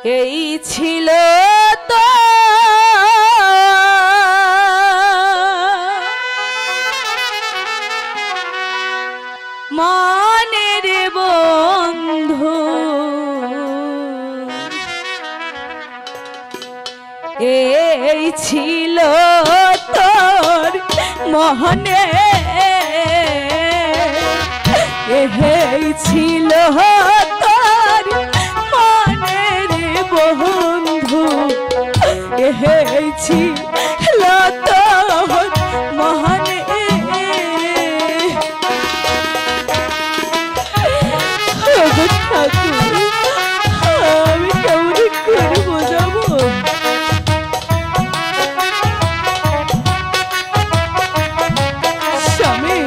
এই ছিল তো মনের বন্ধু, এই ছিল তোর মনে, এই ছিল তোর মনের বন্ধু, এই ছিল তোর মনে। আমি কেমন করে বোঝাবো? স্বামী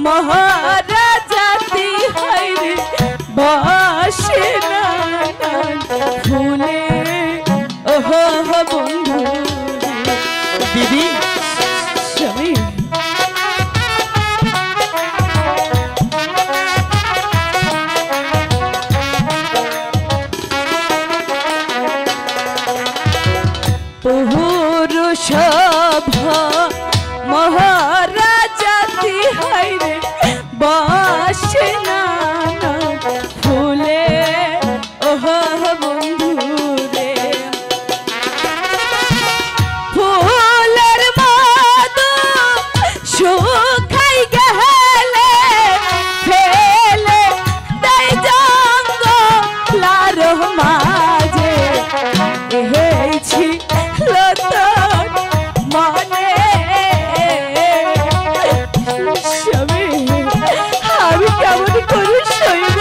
মহারাজাতি হইরে বসে না ফুলে, ওহো বন্ধু দিদি স্বামী পুরুষ মহারাজাতি হইরে বসে না ফুলে, ওহো বন্ধু রে ফুলের মধু শুকাই গেলে ফেলে দেয় জঙ্গলার মাঝে, এই ছিল তোর মনে। স্বামী আমি কেমন করে সইব?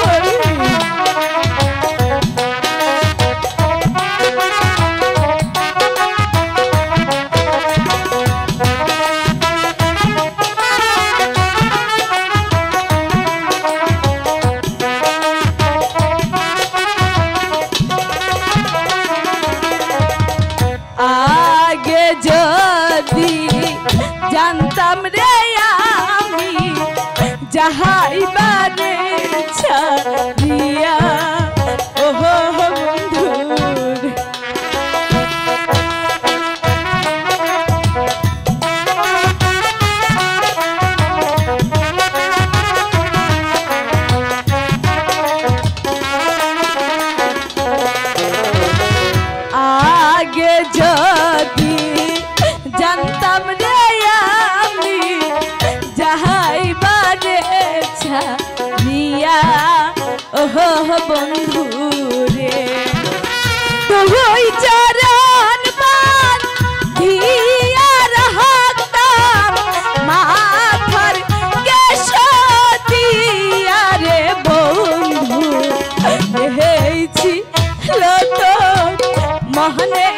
আগে যদি জানতাম রে আমি যাহাইবারে ছাড়িয়া, ওহো বন্ধুর আগে যদি জানতাম রে আমি যাহাইবারে ছাড়িয়া, ওহো বন্ধু রে তুই চরণ বাঁধিয়া রাখতাম মাথার কেশ দিয়া রে বন্ধু, এই ছিল তোর মনে,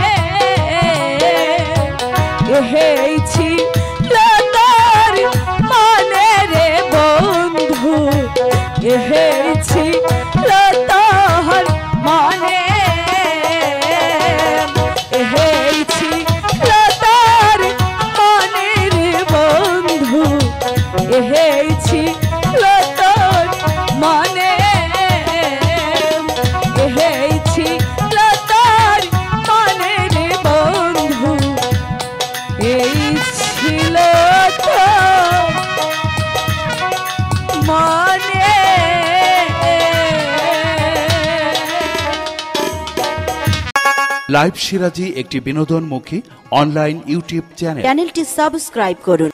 এই ছিল তোর মনে রে বন্ধু, এই ছিল তোর মনে, এই ছিল এই ছিল তো মনে। লাইভ সিরাজি একটি বিনোদনমুখী অনলাইন ইউটিউব চ্যানেল। চ্যানেলটি সাবস্ক্রাইব করুন।